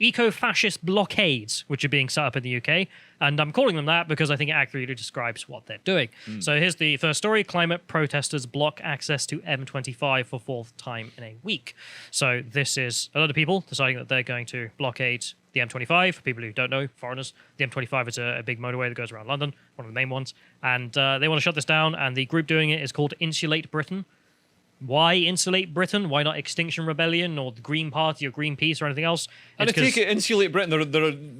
Eco-Fascist Blockades, which are being set up in the UK. And I'm calling them that because I think it accurately describes what they're doing. So here's the first story. Climate protesters block access to M25 for fourth time in a week. So this is a lot of people deciding that they're going to blockade the M25. For people who don't know, foreigners, the M25 is a big motorway that goes around London, one of the main ones. And they want to shut this down. And the group doing it is called Insulate Britain. Why Insulate Britain? Why not Extinction Rebellion or the Green Party or Greenpeace or anything else? And I take it Insulate Britain,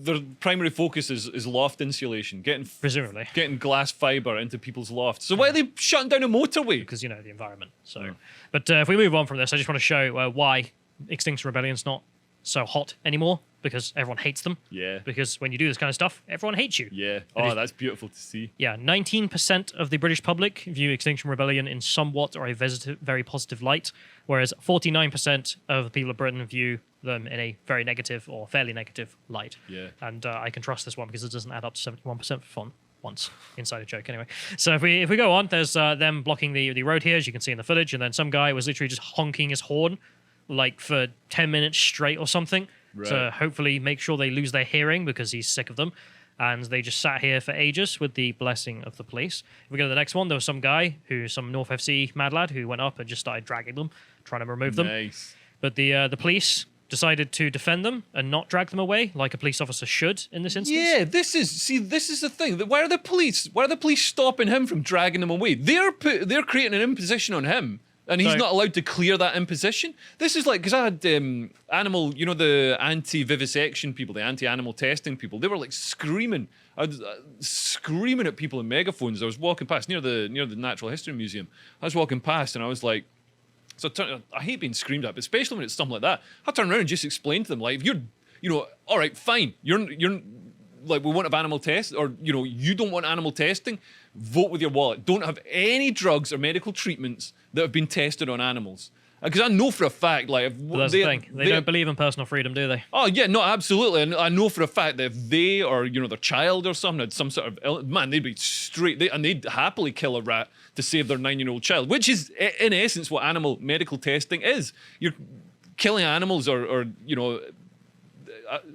their primary focus is loft insulation, presumably getting glass fibre into people's lofts. So why are they shutting down a motorway? Because, you know, the environment. So, But if we move on from this, I just want to show why Extinction Rebellion's not so hot anymore, because everyone hates them. Yeah. Because when you do this kind of stuff, everyone hates you. Yeah. Oh, that's beautiful to see. Yeah, 19% of the British public view Extinction Rebellion in somewhat or a very positive light, whereas 49% of the people of Britain view them in a very negative or fairly negative light. Yeah. And I can trust this one because it doesn't add up to 71% for fun. Once. Inside a joke, anyway. So if we go on, there's them blocking the road here, as you can see in the footage, and then some guy was literally just honking his horn like for 10 minutes straight or something to hopefully make sure they lose their hearing because he's sick of them. And they just sat here for ages with the blessing of the police. If we go to the next one, there was some guy some North FC mad lad who went up and just started dragging them, trying to remove them. Nice. But the police decided to defend them and not drag them away like a police officer should in this instance. Yeah, this is the thing. Why are the police stopping him from dragging them away? They're creating an imposition on him. And he's not allowed to clear that imposition. This is like, because I had animal, you know, the anti-vivisection people, the anti-animal testing people. They were like screaming, screaming at people in megaphones. I was walking past near the Natural History Museum. I was walking past, and I was like, I hate being screamed at, but especially when it's something like that. I turn around and just explain to them, like, if you're, you know, all right, fine, you're like, we won't have animal tests, or, you know, you don't want animal testing, vote with your wallet. Don't have any drugs or medical treatments that have been tested on animals. Because I know for a fact, like... But that's the thing. They don't believe in personal freedom, do they? Oh, yeah, no, absolutely. And I know for a fact that if they or, you know, their child or something had some sort of... Man, they'd be straight... and they'd happily kill a rat to save their 9-year-old child, which is, in essence, what animal medical testing is. You're killing animals or you know...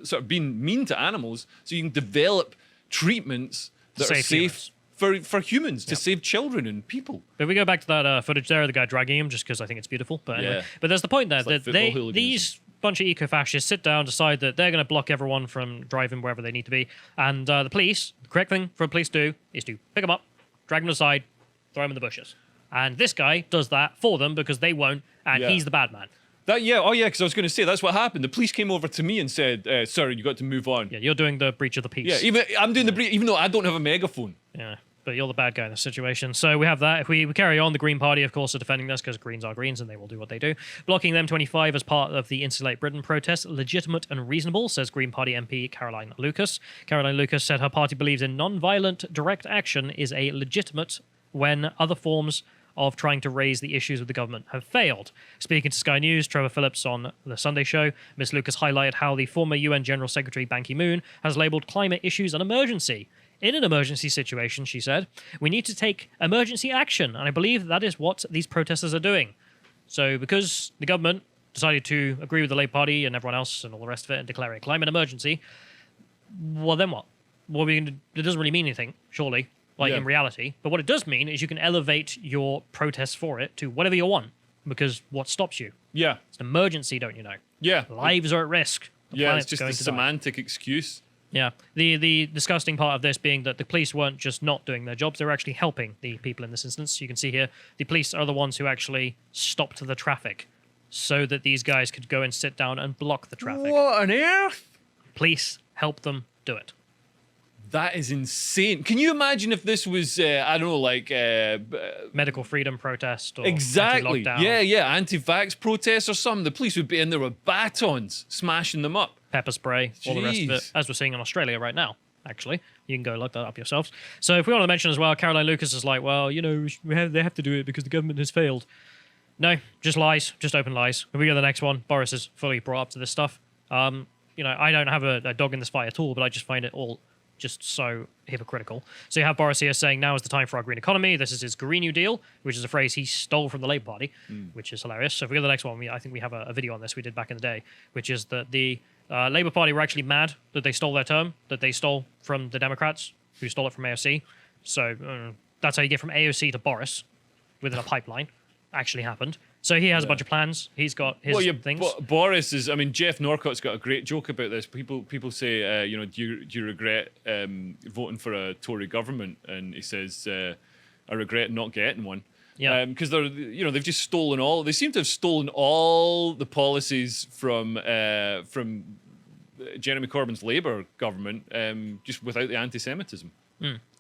sort of being mean to animals so you can develop treatments that are safe for humans to save children and people. But we go back to that footage there of the guy dragging him just because I think it's beautiful. But anyway, but there's the point there that these bunch of eco-fascists sit down, decide that they're going to block everyone from driving wherever they need to be, and the police, the correct thing for the police to do is to pick them up, drag them aside, throw them in the bushes. And this guy does that for them because they won't, and he's the bad man. Because I was going to say, that's what happened. The police came over to me and said, sir, you got to move on. Yeah, you're doing the breach of the peace. Yeah, I'm doing the breach, even though I don't have a megaphone. Yeah, but you're the bad guy in this situation. So we have that. If we carry on, the Green Party, of course, are defending this because Greens are Greens and they will do what they do. Blocking them 25 as part of the Insulate Britain protest, legitimate and reasonable, says Green Party MP Caroline Lucas. Caroline Lucas said her party believes in non-violent direct action is a legitimate when other forms of trying to raise the issues with the government have failed. Speaking to Sky News, Trevor Phillips on The Sunday Show, Ms. Lucas highlighted how the former UN General Secretary Ban Ki-moon has labelled climate issues an emergency. In an emergency situation, she said, we need to take emergency action, and I believe that is what these protesters are doing. So because the government decided to agree with the Labour Party and everyone else and all the rest of it and declare a climate emergency, well, then what? Well, it doesn't really mean anything, surely. In reality. But what it does mean is you can elevate your protests for it to whatever you want, because what stops you? Yeah. It's an emergency, don't you know? Yeah. Lives are at risk. It's just a semantic excuse. Yeah. The disgusting part of this being that the police weren't just not doing their jobs, they were actually helping the people in this instance. You can see here, the police are the ones who actually stopped the traffic so that these guys could go and sit down and block the traffic. What on earth? Police help them do it. That is insane. Can you imagine if this was, I don't know, like... medical freedom protest or exactly. anti-lockdown. Yeah, anti-vax protests or something. The police would be in there with batons, smashing them up. Pepper spray, all the rest of it, as we're seeing in Australia right now, actually. You can go look that up yourselves. So if we want to mention as well, Caroline Lucas is like, well, you know, they have to do it because the government has failed. No, just lies, just open lies. If we go to the next one, Boris is fully brought up to this stuff. You know, I don't have a dog in this fight at all, but I just find it all just so hypocritical. So you have Boris here saying, now is the time for our green economy. This is his Green New Deal, which is a phrase he stole from the Labour Party, which is hilarious. So if we go to the next one, I think we have a video on this we did back in the day, which is that the Labour Party were actually mad that they stole their term, that they stole from the Democrats, who stole it from AOC. So that's how you get from AOC to Boris within a pipeline. Actually happened. So he has a bunch of plans. He's got his things. Boris is. I mean, Jeff Norcott's got a great joke about this. People say, do you regret voting for a Tory government? And he says, I regret not getting one. Yeah. Because they've just stolen all. They seem to have stolen all the policies from Jeremy Corbyn's Labour government, just without the anti-Semitism.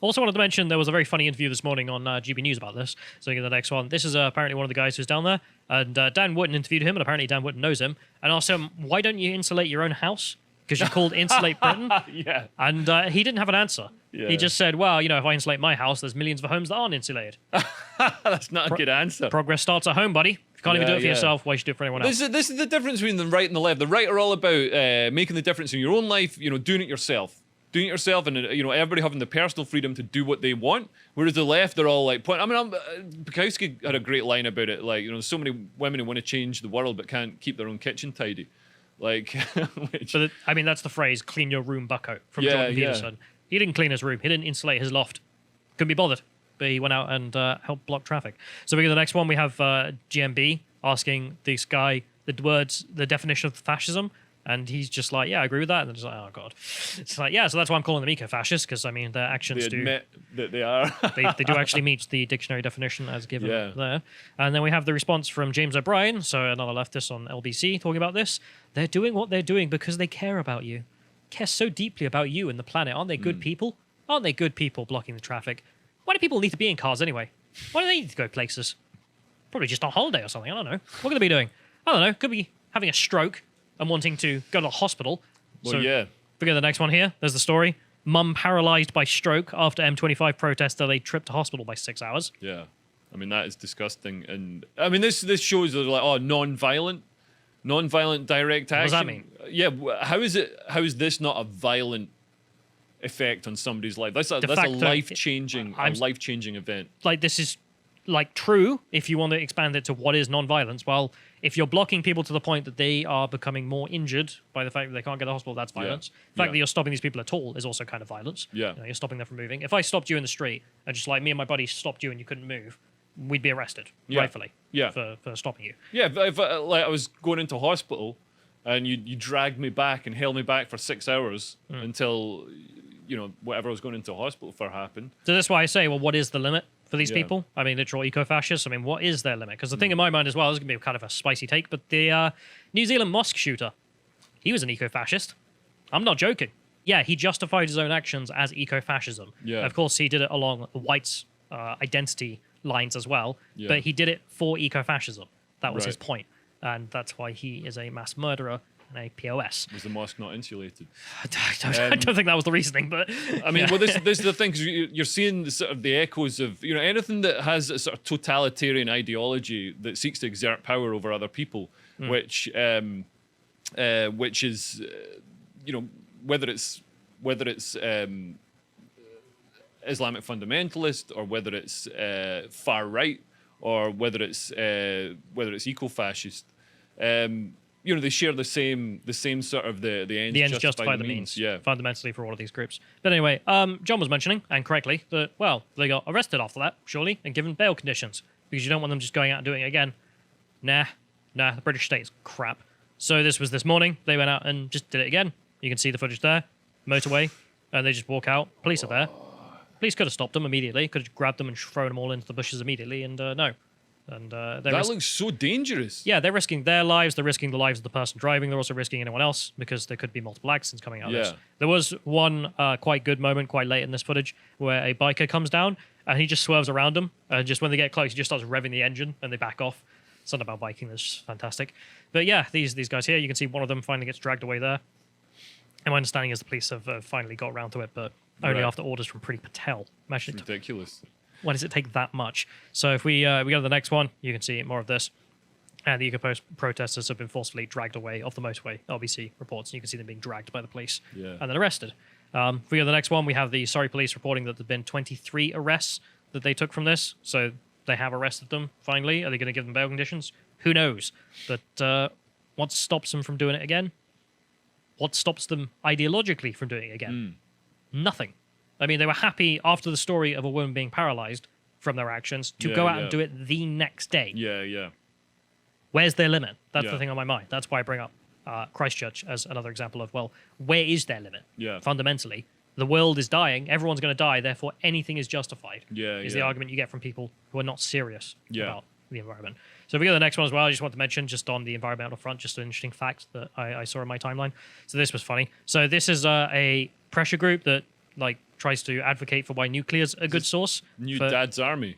Also wanted to mention there was a very funny interview this morning on GB News about this. So in the next one, this is apparently one of the guys who's down there, and Dan Wootton interviewed him, and apparently Dan Wootton knows him, and asked him, why don't you insulate your own house? Because you're called Insulate Britain. Yeah. And he didn't have an answer. Yeah. He just said, well, if I insulate my house, there's millions of homes that aren't insulated. That's not a good answer. Progress starts at home, buddy. If you can't even do it for yourself, why should you do it for anyone else? This is the difference between the right and the left. The right are all about making the difference in your own life, doing it yourself. Doing it yourself, and everybody having the personal freedom to do what they want. Whereas the left are all like, Bukowski had a great line about it. Like, there's so many women who want to change the world but can't keep their own kitchen tidy. Like, that's the phrase "clean your room, Bucko" from Jordan Peterson. He didn't clean his room. He didn't insulate his loft. Couldn't be bothered. But he went out and helped block traffic. So we go to the next one. We have GMB asking this guy the definition of fascism. And he's just like, yeah, I agree with that. And they're just like, oh, God. It's like, yeah, so that's why I'm calling them eco-fascists, because, their actions admit that they are. they do actually meet the dictionary definition as given there. And then we have the response from James O'Brien, so another leftist on LBC, talking about this. They're doing what they're doing because they care about you. Care so deeply about you and the planet. Aren't they good people? Aren't they good people blocking the traffic? Why do people need to be in cars anyway? Why do they need to go places? Probably just on holiday or something. I don't know. What could they be doing? I don't know. Could be having a stroke and wanting to go to the hospital. Well, yeah. We go to the next one here. There's the story. Mum paralysed by stroke after M25 protest delayed trip to hospital by 6 hours. Yeah. That is disgusting. And, this shows that, like, non-violent direct action. What does that mean? Yeah. How is this not a violent effect on somebody's life? That's a life-changing event. Like, this is, like, true if you want to expand it to what is non-violence. Well, if you're blocking people to the point that they are becoming more injured by the fact that they can't get to the hospital, that's violence. The fact that you're stopping these people at all is also kind of violence. Yeah. You're stopping them from moving. If I stopped you in the street and just like me and my buddy stopped you and you couldn't move, we'd be arrested, rightfully, for stopping you. Yeah, if I was going into hospital and you dragged me back and held me back for 6 hours until, whatever I was going into hospital for happened. So that's why I say, well, what is the limit for these people? Literal eco-fascists. What is their limit? Because the thing in my mind as well, this is going to be kind of a spicy take, but the New Zealand mosque shooter, he was an eco-fascist. I'm not joking. Yeah, he justified his own actions as eco-fascism. Yeah. Of course, he did it along the whites' identity lines as well, but he did it for eco-fascism. That was his point. And that's why he is a mass murderer and a POS. Was the mosque not insulated? I don't think that was the reasoning, but... this is the thing, because you're seeing the echoes of, anything that has a sort of totalitarian ideology that seeks to exert power over other people, which is, whether it's Islamic fundamentalist, or whether it's far right, or whether it's eco-fascist. They share the same sort of the ends. The ends justify the means. Yeah, fundamentally for all of these groups. But anyway, John was mentioning, and correctly, that they got arrested after that, surely, and given bail conditions because you don't want them just going out and doing it again. Nah, the British state is crap. So this morning. They went out and just did it again. You can see the footage there, motorway, and they just walk out. Police are there. Police could have stopped them immediately. Could have grabbed them and thrown them all into the bushes immediately, and no. And that looks so dangerous. Yeah, they're risking their lives. They're risking the lives of the person driving. They're also risking anyone else because there could be multiple accidents coming out of this. There was one quite good moment quite late in this footage where a biker comes down and he just swerves around them. And just when they get close, he just starts revving the engine and they back off. Something about biking that's fantastic. But yeah, these guys here, you can see one of them finally gets dragged away there. And my understanding is the police have finally got around to it, but only after orders from Priti Patel. Imagine it's ridiculous. Why does it take that much? So if we go to the next one, you can see more of this. And the eco-protesters have been forcefully dragged away off the motorway, LBC reports. And you can see them being dragged by the police and then arrested. If we go to the next one, we have the Surrey police reporting that there have been 23 arrests that they took from this. So they have arrested them, finally. Are they going to give them bail conditions? Who knows? But what stops them from doing it again? what stops them ideologically from doing it again? Nothing. I mean, they were happy after the story of a woman being paralyzed from their actions to go out and do it the next day. Yeah. Where's their limit? That's the thing on my mind. That's why I bring up Christchurch as another example of, well, where is their limit? Yeah. Fundamentally, the world is dying. Everyone's going to die. Therefore, anything is justified. Is the argument you get from people who are not serious about the environment. So if we go to the next one as well, I just want to mention, just on the environmental front, just an interesting fact that I saw in my timeline. So this was funny. So this is a pressure group that like tries to advocate for why nuclear's a good source. New Dad's Army.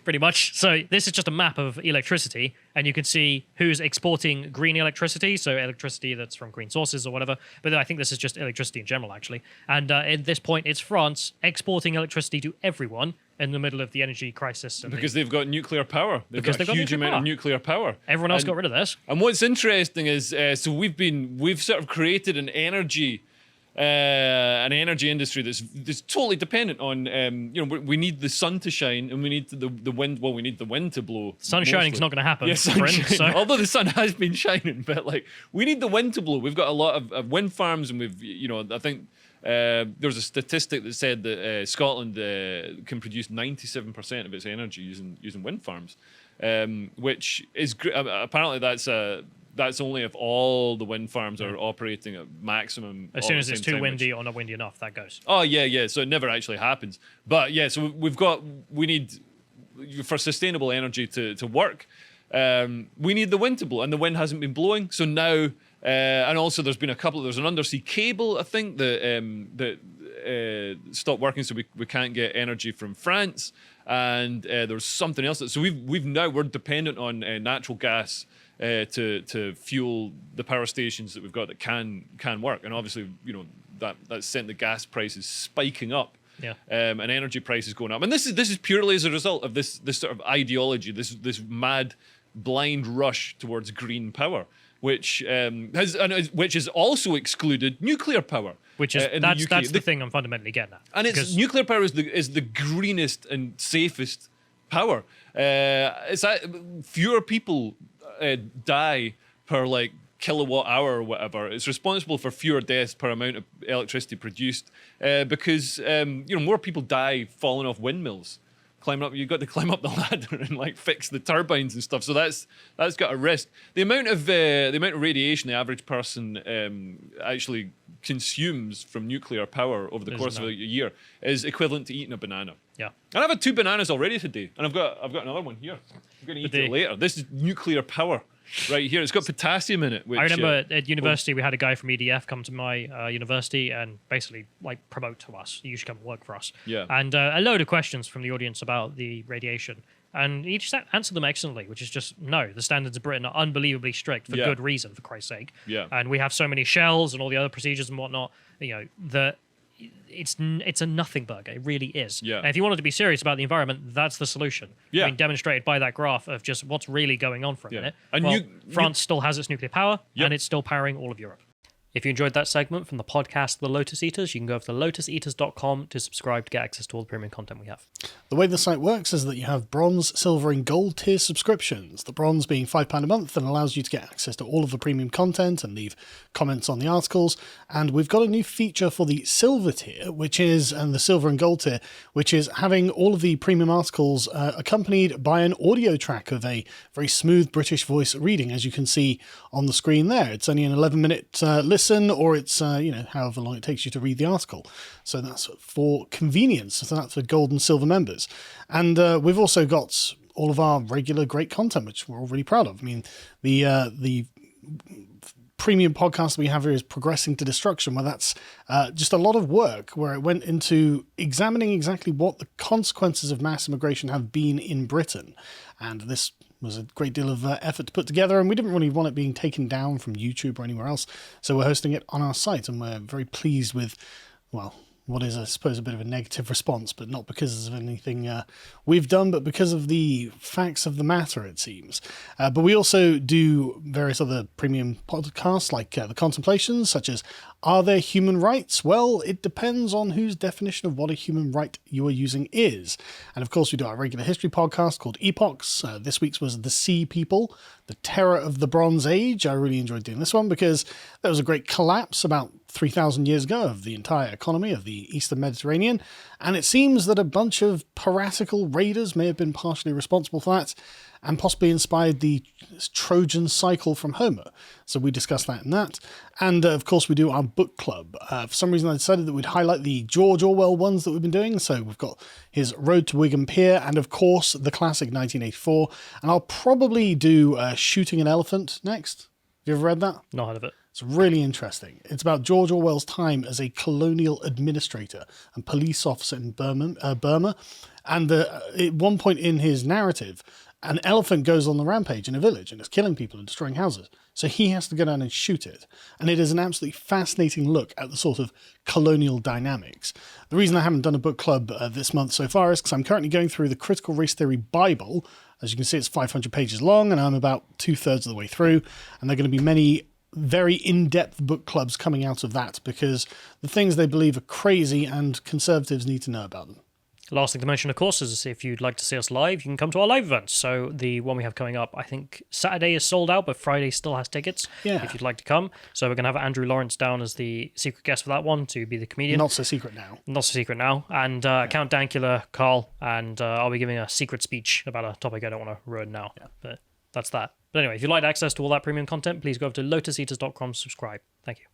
Pretty much. So this is just a map of electricity, and you can see who's exporting green electricity, so electricity that's from green sources or whatever. But I think this is just electricity in general, actually. And at this point, it's France exporting electricity to everyone in the middle of the energy crisis. Because they've got nuclear power. They've got a huge amount of nuclear power. Everyone else got rid of this. And what's interesting is, so we've sort of created an energy industry that's totally dependent on we need the sun to shine, and we need the wind. Well, we need the wind to blow. Sun shining's not going to happen. Yeah, although the sun has been shining, but like we need the wind to blow. We've got a lot of wind farms, and I think there's a statistic that said that Scotland can produce 97% of its energy using wind farms, which is apparently that's only if all the wind farms are operating at maximum. As soon as it's too windy or not windy enough, that goes. Oh, yeah. So it never actually happens. But yeah, so we need, for sustainable energy to work, we need the wind to blow, and the wind hasn't been blowing. So now, and also there's an undersea cable, I think, that stopped working, so we can't get energy from France. And there's something else. So we're dependent on natural gas to fuel the power stations that we've got that can work, and obviously that's sent the gas prices spiking up, and energy prices going up, and this is purely as a result of this sort of ideology, this mad blind rush towards green power, which has also excluded nuclear power, which is that's the thing I'm fundamentally getting at, and it's nuclear power is the greenest and safest power. It's that fewer people die per like kilowatt hour or whatever. It's responsible for fewer deaths per amount of electricity produced, because more people die falling off windmills. You've got to climb up the ladder and like fix the turbines and stuff. So that's got a risk. The amount of radiation the average person actually consumes from nuclear power over the course of a year is equivalent to eating a banana. Yeah. And I've had 2 bananas already today, and I've got another one here. I'm going to eat it later. This is nuclear power right here. It's got potassium in it. Which, I remember at university we had a guy from EDF come to my university and basically like promote to us. You should come and work for us. Yeah. And a load of questions from the audience about the radiation. And he just answered them excellently, which is just, no, the standards of Britain are unbelievably strict for good reason, for Christ's sake. Yeah. And we have so many shells and all the other procedures and whatnot, that it's a nothing burger. It really is. Yeah. And if you wanted to be serious about the environment, that's the solution. Yeah. I mean, demonstrated by that graph of just what's really going on for a minute. And France still has its nuclear power, and it's still powering all of Europe. If you enjoyed that segment from the podcast The Lotus Eaters, you can go over to lotuseaters.com to subscribe to get access to all the premium content we have. The way the site works is that you have bronze, silver and gold tier subscriptions. The bronze being £5 a month and allows you to get access to all of the premium content and leave comments on the articles. And we've got a new feature for the silver tier, and the silver and gold tier, which is having all of the premium articles accompanied by an audio track of a very smooth British voice reading, as you can see on the screen there. It's only an 11-minute listen, or it's however long it takes you to read the article. So that's for convenience. So that's for gold and silver members. And we've also got all of our regular great content, which we're all really proud of. I mean, the premium podcast we have here is Progressing to Destruction, where that's just a lot of work, where it went into examining exactly what the consequences of mass immigration have been in Britain. And this was a great deal of effort to put together, and we didn't really want it being taken down from YouTube or anywhere else, so we're hosting it on our site, and we're very pleased with, what is, I suppose, a bit of a negative response, but not because of anything we've done, but because of the facts of the matter, it seems. But we also do various other premium podcasts, like The Contemplations, such as Are There Human Rights? Well, it depends on whose definition of what a human right you are using is. And of course, we do our regular history podcast called Epochs. This week's was The Sea People, the Terror of the Bronze Age. I really enjoyed doing this one because there was a great collapse about 3,000 years ago of the entire economy of the Eastern Mediterranean, and it seems that a bunch of piratical raiders may have been partially responsible for that, and possibly inspired the Trojan cycle from Homer. So we discussed that in that. And of course, we do our book club. For some reason, I decided that we'd highlight the George Orwell ones that we've been doing. So we've got his Road to Wigan Pier, and of course, the classic 1984. And I'll probably do Shooting an Elephant next. Have you ever read that? Not heard of it. It's really interesting. It's about George Orwell's time as a colonial administrator and police officer in Burma. And at one point in his narrative, an elephant goes on the rampage in a village and is killing people and destroying houses. So he has to go down and shoot it. And it is an absolutely fascinating look at the sort of colonial dynamics. The reason I haven't done a book club this month so far is because I'm currently going through the Critical Race Theory Bible. As you can see, it's 500 pages long, and I'm about 2/3 of the way through. And there are going to be many very in-depth book clubs coming out of that, because the things they believe are crazy and conservatives need to know about them. Last thing to mention, of course, is if you'd like to see us live, you can come to our live events. So the one we have coming up, I think Saturday is sold out, but Friday still has tickets if you'd like to come. So we're going to have Andrew Lawrence down as the secret guest for that one to be the comedian. Not so secret now. Not so secret now. And Count Dankula, Carl, and I'll be giving a secret speech about a topic I don't want to ruin now. Yeah. But that's that. But anyway, if you'd like access to all that premium content, please go over to lotuseaters.com, subscribe. Thank you.